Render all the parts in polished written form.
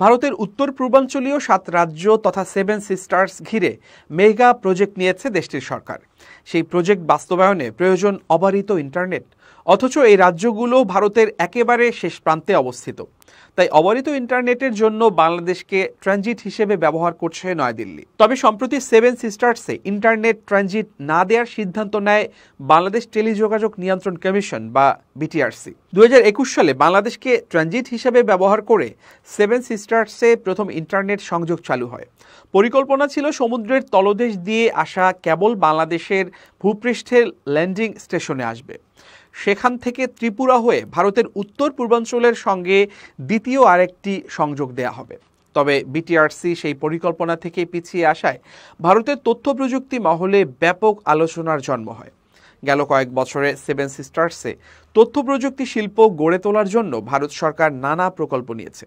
ভারতের উত্তর পূর্বাঞ্চলীয় 7 রাজ্য তথা 7 সিস্টার্স ঘিরে মেগা প্রজেক্ট নিয়েছে দেশটির সরকার। সেই প্রজেক্ট বাস্তবায়নে প্রয়োজন অবারিত ইন্টারনেট, অথচ এই রাজ্যগুলো ভারতের একেবারে শেষ প্রান্তে অবস্থিত। তাই অবারিত ইন্টারনেটের জন্য বাংলাদেশকে ট্রানজিট হিসেবে ব্যবহার করছে নয়াদিল্লি। তবে সম্প্রতি 7 সিস্টার্সে ইন্টারনেট ট্রানজিট না দেওয়ার সিদ্ধান্ত নেয় বাংলাদেশ টেলিযোগাযোগ নিয়ন্ত্রণ কমিশন বা বিটিআরসি। 2021 সালে বাংলাদেশকে ট্রানজিট হিসেবে ব্যবহার করে 7 সিস্টার্সে প্রথম ইন্টারনেট সংযোগ চালু হয়। পরিকল্পনা ছিল সমুদ্রের তলদেশ দিয়ে আসা কেবল বাংলাদেশের ভূপৃষ্ঠের ল্যান্ডিং স্টেশনে আসবে। সেখান থেকে ত্রিপুরা হয়ে ভারতের উত্তর পূর্বাঞ্চলের সঙ্গে দ্বিতীয় আরেকটি সংযোগ দেয়া হবে। তবে বিটিআরসি সেই পরিকল্পনা থেকে পিছিয়ে আসায় ভারতের তথ্য প্রযুক্তি মহলে ব্যাপক আলোচনার জন্ম হয়। গেল কয়েক বছরে 7 সিস্টার্সে তথ্য প্রযুক্তি শিল্প গড়ে তোলার জন্য ভারত সরকার নানা প্রকল্প নিয়েছে।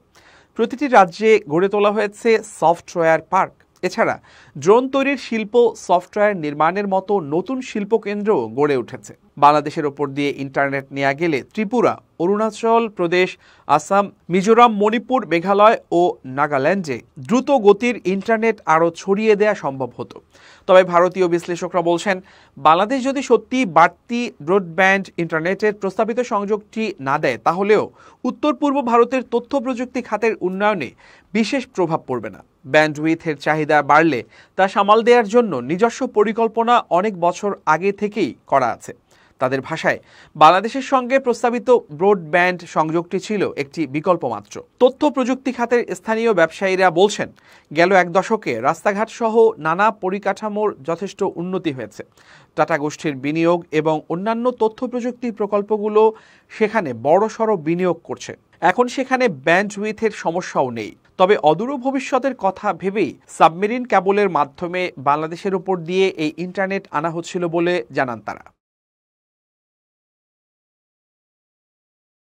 প্রতিটি রাজ্যে গড়ে তোলা হয়েছে সফটওয়্যার পার্ক। এছাড়া ড্রোন তৈরির শিল্প, সফটওয়্যার নির্মাণের মতো নতুন শিল্পকেন্দ্রও গড়ে উঠেছে। বাংলাদেশের ওপর দিয়ে ইন্টারনেট নেওয়া গেলে ত্রিপুরা, অরুণাচল প্রদেশ, আসাম, মিজোরাম, মণিপুর, মেঘালয় ও নাগাল্যান্ডে দ্রুত গতির ইন্টারনেট আরও ছড়িয়ে দেওয়া সম্ভব হতো। তবে ভারতীয় বিশ্লেষকরা বলছেন, বাংলাদেশ যদি সত্যি বাড়তি ব্রডব্যান্ড ইন্টারনেটের প্রস্তাবিত সংযোগটি না দেয়, তাহলেও উত্তর পূর্ব ভারতের তথ্য প্রযুক্তি খাতের উন্নয়নে বিশেষ প্রভাব পড়বে না। ব্যান্ডউইথের চাহিদা বাড়লে তা সামাল দেওয়ার জন্য নিজস্ব পরিকল্পনা অনেক বছর আগে থেকেই করা আছে। তাদের ভাষায়, বাংলাদেশের সঙ্গে প্রস্তাবিত ব্রডব্যান্ড সংযোগটি ছিল একটি বিকল্প মাত্র। তথ্য প্রযুক্তি খাতের স্থানীয় ব্যবসায়ীরা বলছেন, গেল এক দশকে রাস্তাঘাট সহ নানা পরিকাঠামোর যথেষ্ট উন্নতি হয়েছে। টাটা গোষ্ঠীর বিনিয়োগ এবং অন্যান্য তথ্য প্রযুক্তি প্রকল্পগুলো সেখানে বড়সড় বিনিয়োগ করছে। এখন সেখানে ব্যান্ডউইথের সমস্যাও নেই। তবে অদূর ভবিষ্যতের কথা ভেবেই সাবমেরিন কেবলের মাধ্যমে বাংলাদেশের উপর দিয়ে এই ইন্টারনেট আনা হচ্ছিল বলে জানান তারা।